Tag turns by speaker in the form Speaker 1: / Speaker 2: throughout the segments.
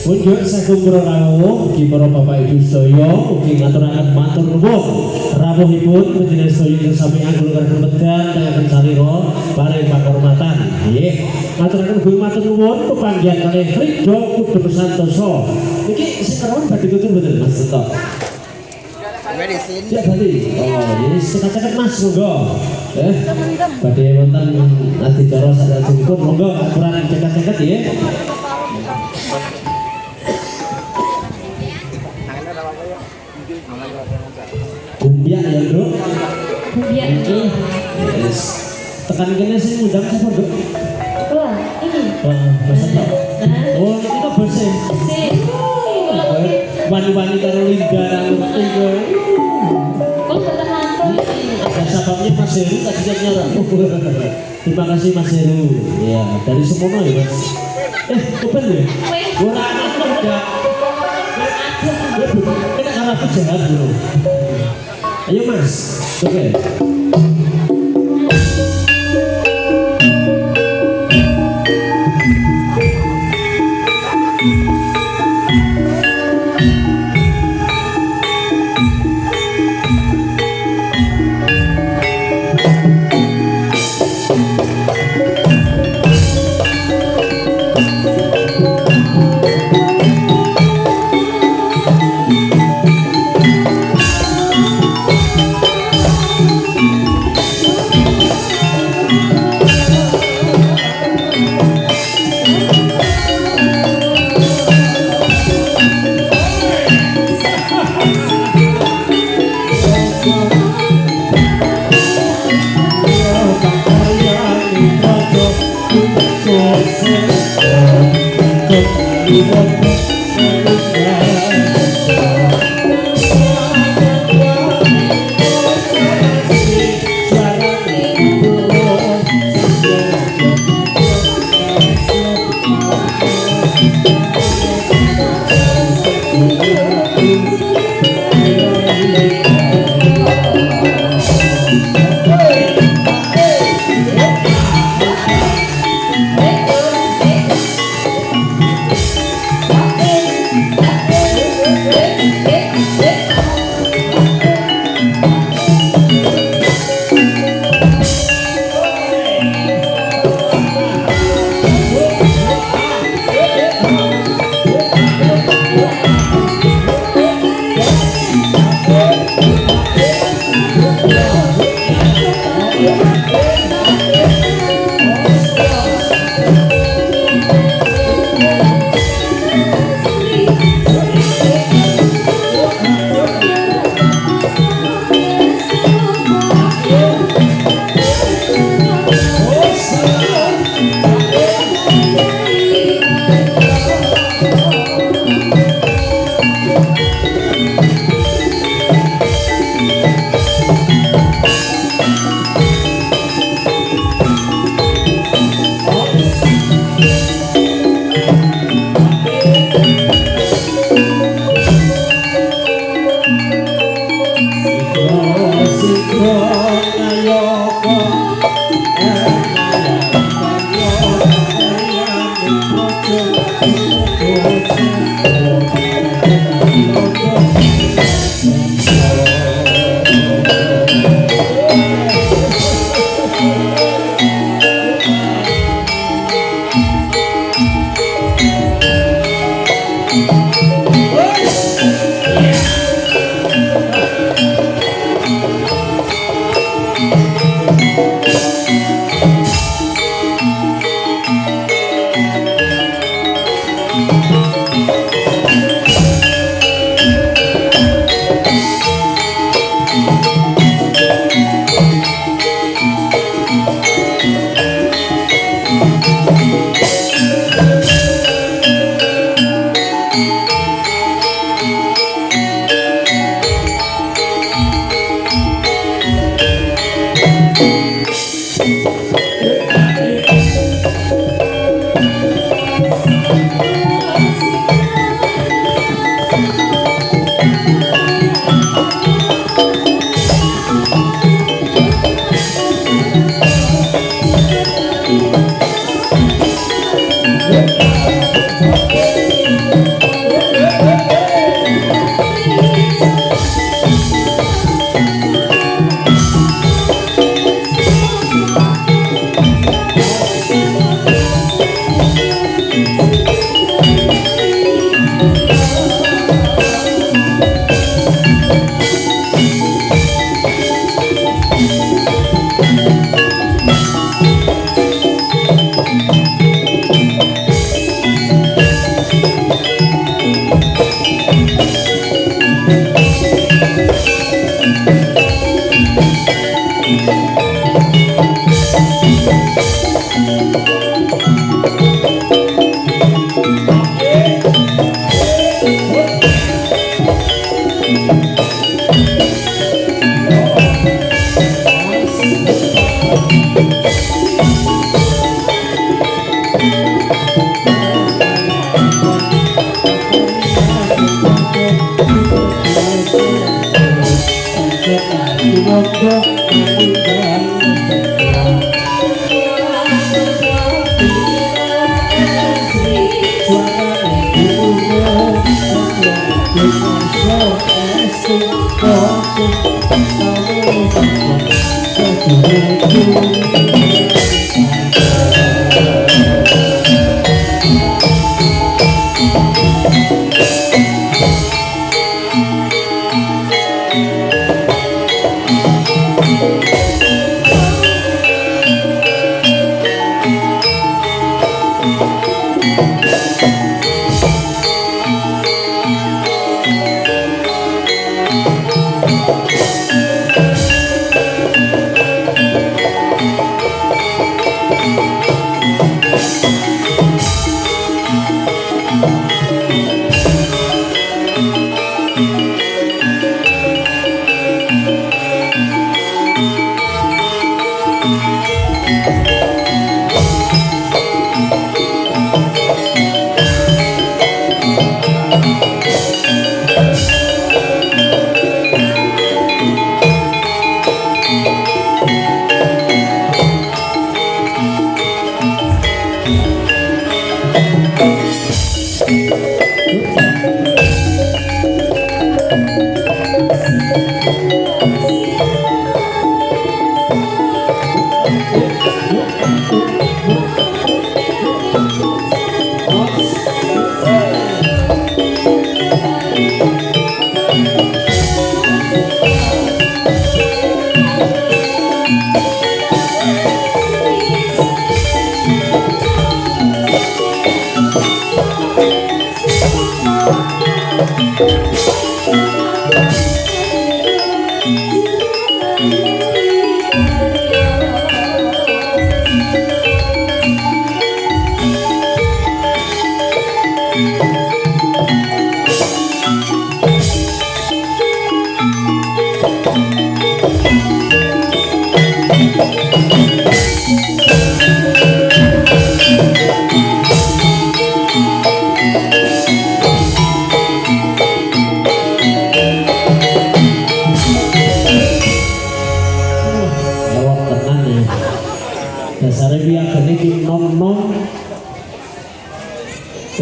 Speaker 1: Punjuk sagung rawuh ugi para bapak ibu sedaya ugi ngaturaken matur nuwun rawuhipun panjenengan sedaya sami anggulaken medal tengaken sarira paring pakurmatan nggih ngaturaken ugi matur nuwun pepanggihan kalih Ridho Kudu Santosa niki sing karon badhe tutur mboten Mas Seto
Speaker 2: Medisin.
Speaker 1: Ya tadi. Oh, ini cekak-cekak Mas monggo. Badhe wonten adicara sadèrèngipun monggo aturan cekak-cekak nggih. Kumbiak ya, Bro.
Speaker 3: Kumbiak iki.
Speaker 1: Yes. Tekan kene sing ngundang sapa, Dok?
Speaker 3: Wah, ini.
Speaker 1: Mas Seto. Oh, iki kok bose.
Speaker 3: Sik.
Speaker 1: Wani-wani karo Linda ngerti kowe.
Speaker 3: Kok tetep mantul iki.
Speaker 1: Dan sababnya Mas Heru tadinya nyerang. Terima kasih Mas Heru. Ya, dari semono ya, Mas. Open ya? Ora anak muda. Kita kan aku jahat, Bro. Ayo, Mas. Oke.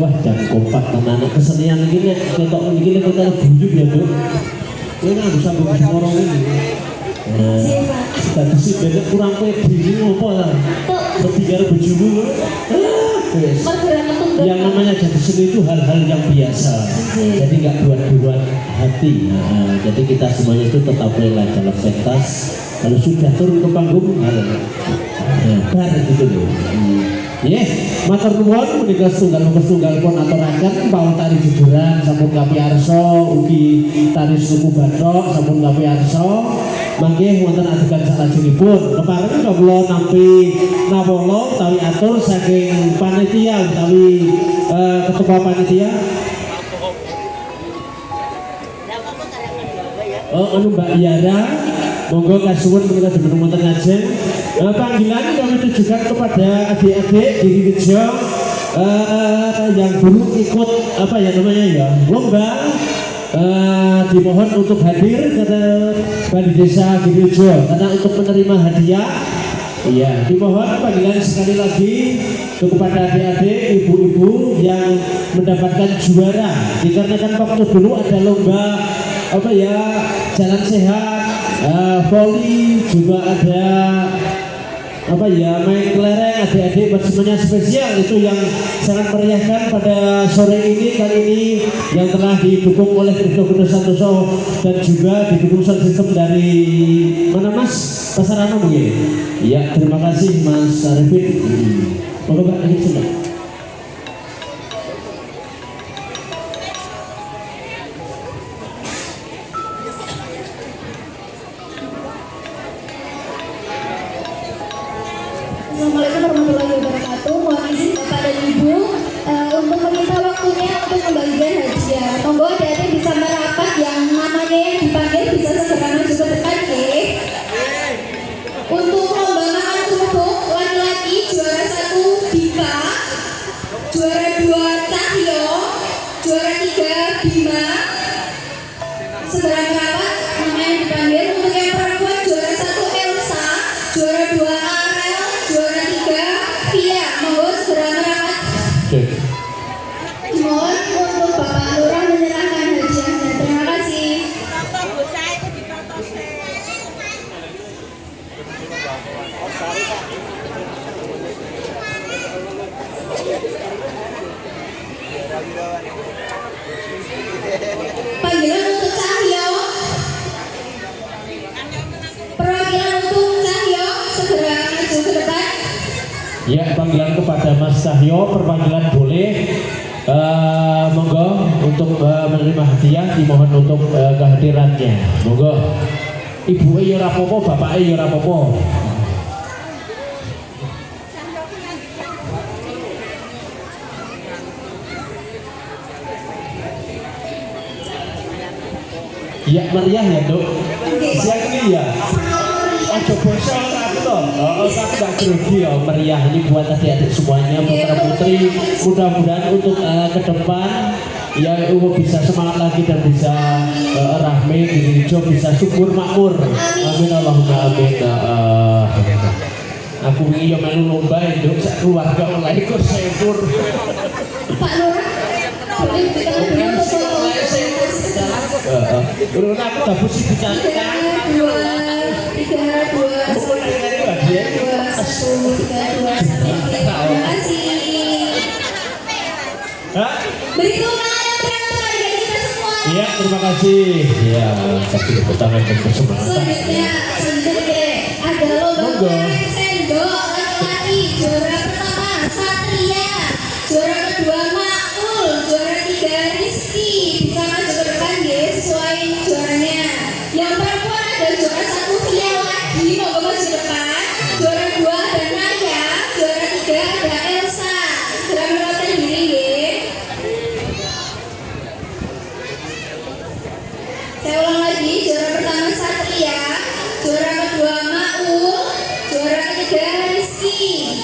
Speaker 1: Wah, jangan kompak tenan kesenian gini, ketok gini kita bujuk ya Dok. Ini kan bisa bagus orang ini. Tadi sih beda kurang pede ini apa lah? Ketiga bujumu. Yang namanya jadi seni itu hal-hal yang biasa. Jadi nggak buat-buat hati. Nah, jadi kita semuanya itu tetap rela dalam pentas. Kalau sudah turun ke panggung, bar gitu loh. Matur nuwun menika setunggal pun aturaken bau tari jujuran sampun kapiyarsa ugi tari suku Bathok sampun kapiyarsa mangke wonten adegan salajengipun kepareng kula nampi nawala utawi atur saking panitia utawi ketua panitia Mbak Yara monggo kasuwun menika dipunten wonten ngajeng. Panggilan kami tujukan kepada adik-adik di Rejo yang dulu ikut apa ya namanya ya lomba, dimohon untuk hadir ke Balai Desa Girejo karena untuk menerima hadiah. Iya, dimohon panggilan sekali lagi kepada adik-adik, ibu-ibu yang mendapatkan juara. Dikarenakan waktu dulu ada lomba apa ya jalan sehat, voli juga ada apa ya main kelereng adik-adik semuanya spesial itu yang sangat meriahkan pada sore ini kali ini yang telah didukung oleh Kripto Santoso dan juga didukung sound system dari mana Mas Pasarano mungkin. Iya terima kasih Mas Arifin. Monggo Pak ini sudah.
Speaker 2: Assalamualaikum warahmatullahi wabarakatuh. Mohon izin Bapak dan Ibu untuk meminta waktunya untuk membagikan hadiah. Monggo adik-adik bisa merapat yang namanya yang dipanggil bisa segera maju ke depan ya. Untuk lomba makan kerupuk laki-laki juara 1 Dika, juara 2 Cahyo, juara 3 Bima. Segera merapat namanya yang dipanggil. Untuk yang perempuan juara 1 Elsa, juara 2 Arel, juara 3 Via. Monggo segera merapat. Mohon untuk Bapak Lurah menyerahkan hadiahnya. Terima kasih. Panggilan untuk Cahyo. Perwakilan untuk Cahyo segera maju ke depan.
Speaker 1: Ya panggilan kepada Mas Cahyo perpanggilan boleh monggo untuk menerima hadiah dimohon untuk kehadirannya monggo ibu ya ora apa-apa bapak ya ora apa-apa. Iya meriah ya Dok siang ini ya aja bosok aku toh Oh, tapi gak grogi ya, meriah ini buat adik-adik semuanya, putra putri. Mudah-mudahan untuk ke depan ya bisa semangat lagi dan bisa rahmi diri Jo, bisa subur makmur. Amin Allahumma amin. Aku ingin yang melu lomba hidup sak keluarga oleh ikut sempur.
Speaker 2: Pak Lurah, boleh ditekan dulu foto.
Speaker 1: Urun aku tak pusing bicara.
Speaker 2: 3, 2, 1. Terima kasih.
Speaker 1: Hah?
Speaker 2: Beri tepuk tangan yang meriah untuk adik kita semua.
Speaker 1: Iya, terima kasih. Ya, kasih tepuk tangan dan bersemangat.
Speaker 2: Selanjutnya ada lomba goreng sendok laki-laki. Juara pertama Satria, juara kedua Makul, juara 3 Rizky. Bisa maju ke depan ya, sesuai juaranya. Yang perempuan ada juara 1 Via lagi, mau maju ke depan. Juara 2 ada Naya, juara 3 ada Elsa. Segera merawatkan diri ya. Saya ulang lagi, juara pertama Satria, juara kedua Maul, juara ketiga Rizky.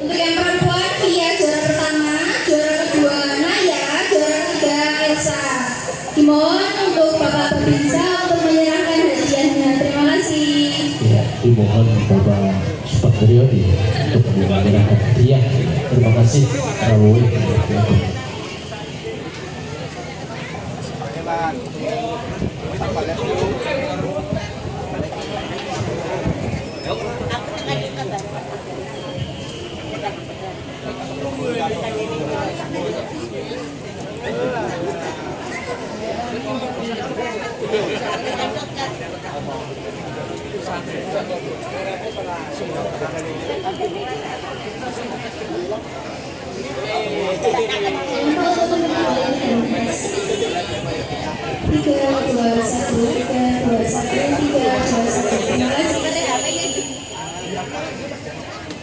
Speaker 2: Untuk yang perempuan Via juara pertama, juara kedua Naya, juara ketiga Elsa. Dimohon untuk Bapak Babinsa untuk menyerahkan hadiahnya. Terima kasih.
Speaker 1: Ya, dimohon Bapak Supagriodi untuk menyerahkan hadiah. Terima kasih. Prabowo.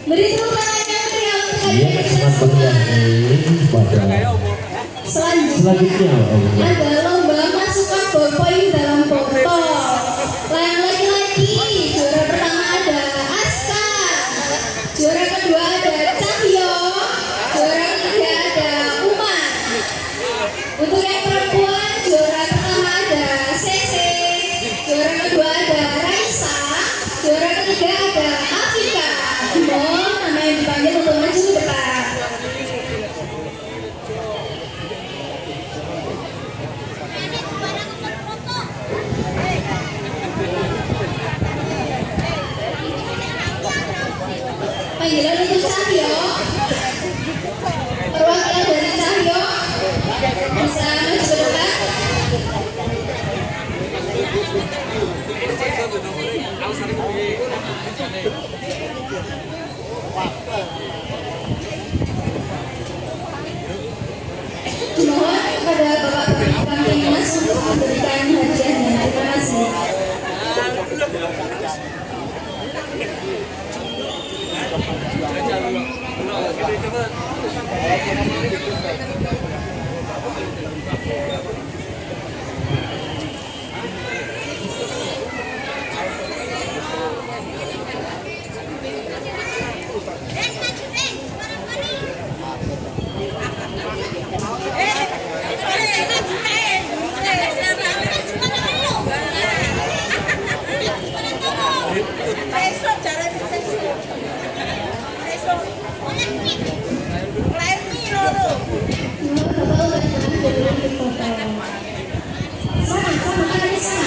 Speaker 2: Beri tepuk tangan yang meriah untuk
Speaker 1: Iya,
Speaker 2: adik kita
Speaker 1: sangat
Speaker 2: semua.
Speaker 1: meriah pada selanjutnya.
Speaker 2: Ada lomba masukkan ballpoint dalam botol. Yang laki-laki, juara pertama ada Aska, juara kedua ada Cahyo, juara ketiga ada Umar. Untuk yang perempuan, juara pertama ada Sese, juara kedua ada Raisa, juara ketiga ada Afika. Mohon nama yang dipanggil untuk maju ke depan. Panggilan untuk Cahyo, perwakilan dari Cahyo bisa maju ke depan. Dimohon kepada Bapak Kamtibmas untuk memberikan hadiahnya. Terima kasih.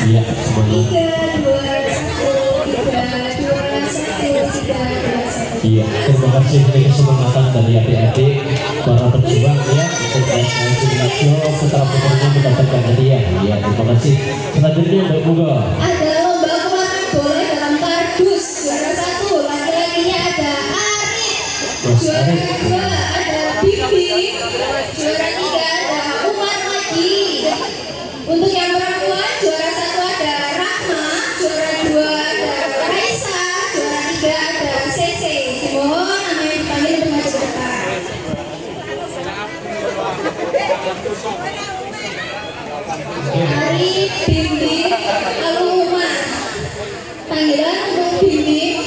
Speaker 1: Iya, semuanya.
Speaker 2: 3, 2, 1, 3, 2, 1, 3, 2, 1.
Speaker 1: Iya, terima kasih untuk kesemangatan dari adik-adik para pejuang ya untuk Sidoarjo putra putrinya mendapatkan hadiah. Iya, terima kasih. Selanjutnya Mbak Mugo.
Speaker 2: Ada lomba kemakan bola dalam kardus. Juara 1 laki-lakinya ada Arif,
Speaker 1: Mas
Speaker 2: juara
Speaker 1: Arif.
Speaker 2: kedua ada Bibi, juara 3 ada Umar lagi. Untuk yang perempuan, juara 1 ada Rahma, juara 2 ada Raisa, juara 3 ada Sese. Mohon nama yang dipanggil untuk maju ke depan. Arif, Bibi, lalu Umar. Panggilan untuk Bibi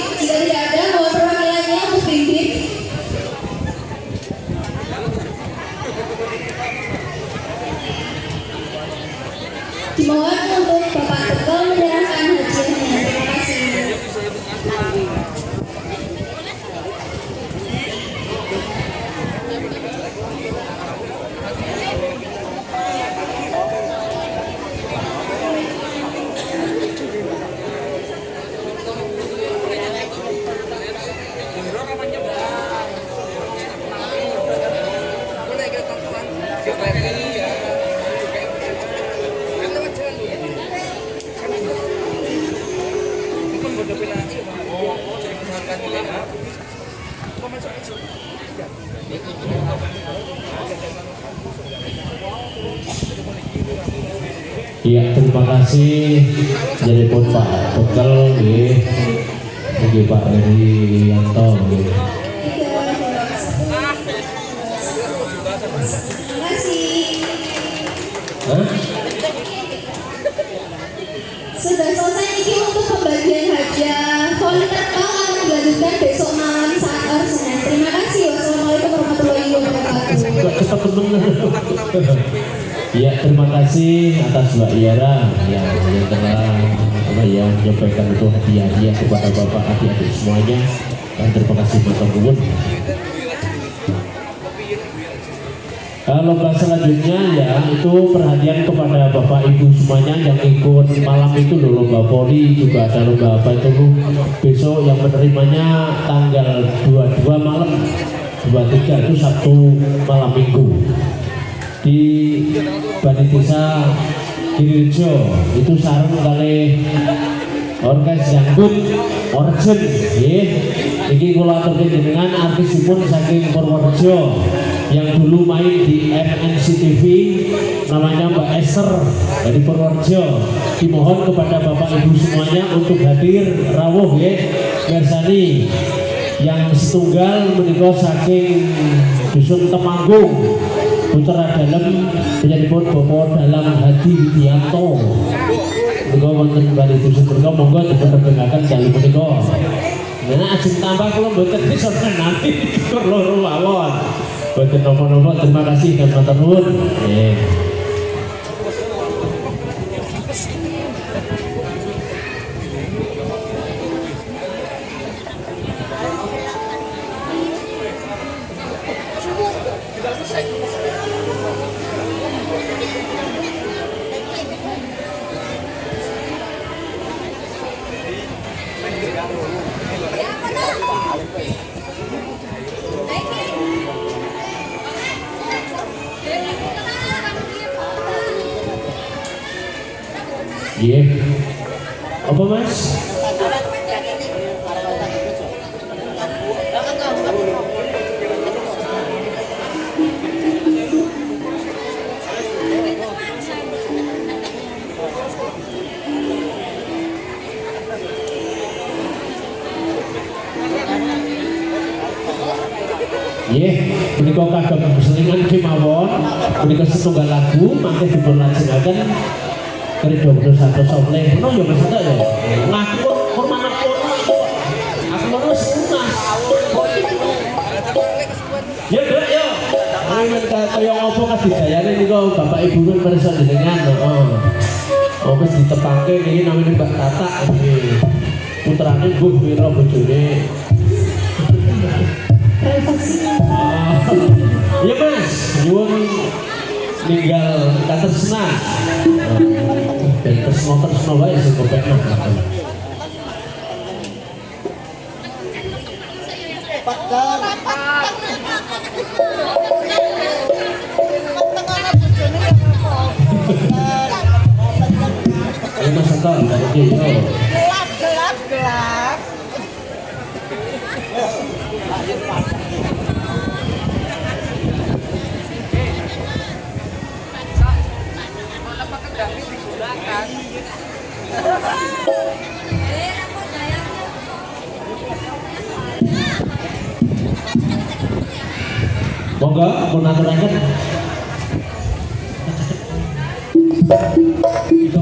Speaker 1: Iya, terima kasih. Jadi pun Pak Bekel, nggih Pak Herianto.
Speaker 2: Terima kasih.
Speaker 1: Hah?
Speaker 2: Sudah selesai ini untuk pembagian hadiah. Volunteer Pau akan dilanjutkan besok malam saat hari Senin. Terima kasih. Wassalamualaikum warahmatullahi wabarakatuh.
Speaker 1: Cepat bener. Ya, terima kasih atas Mbak Yara yang telah menyampaikan itu hadiah kepada Bapak adik-adik semuanya, dan terima kasih matur nuwun. Lomba selanjutnya ya itu perhatian kepada Bapak Ibu semuanya yang ikut malam itu loh, lomba poli juga ada lomba apa itu loh. Besok yang menerimanya tanggal 22 malam, 23 itu Sabtu malam Minggu di Bani Desa Girijo itu sarung kali orkes dangdut Orjen iki kula aturke dengan artisipun saking Purworejo yang dulu main di MNC TV namanya Mbak Esther dari Purworejo. Dimohon kepada Bapak Ibu semuanya untuk hadir rawuh mirsani yang setunggal menika saking dusun Temanggung Putra Dalem penyebut Bapak Dalam Hadi Widianto. Menika wonten bali dusun menika monggo dipunrebengaken dalu menika. Nah, ajeng tambah kula mboten iso nanti loro mawon. Boten napa-napa, terima kasih dan matur nuwun. Nggih. Iya. Apa Mas? Iya, menika kagem selingan kemawon, menika setunggal lagu mangke dipun lajengaken Kerja betul satu sopleh, no ya mas ada ya. Ngaku kok mana pun aku mau sunas. Ya dek yo. Ayo kaya ngopo kadidayane niku Bapak Ibu pun pirsa jenengan. Oh wis ditepake niki namine Mbak Tata iki. Putrane Mbuh Wira bojone. Iya Mas, nyuwun ninggal katresna. Dan tresno wae sing kepekna. Ayo Mas Anton, iki yo. Gelap. Monggo pun aturaken. Itu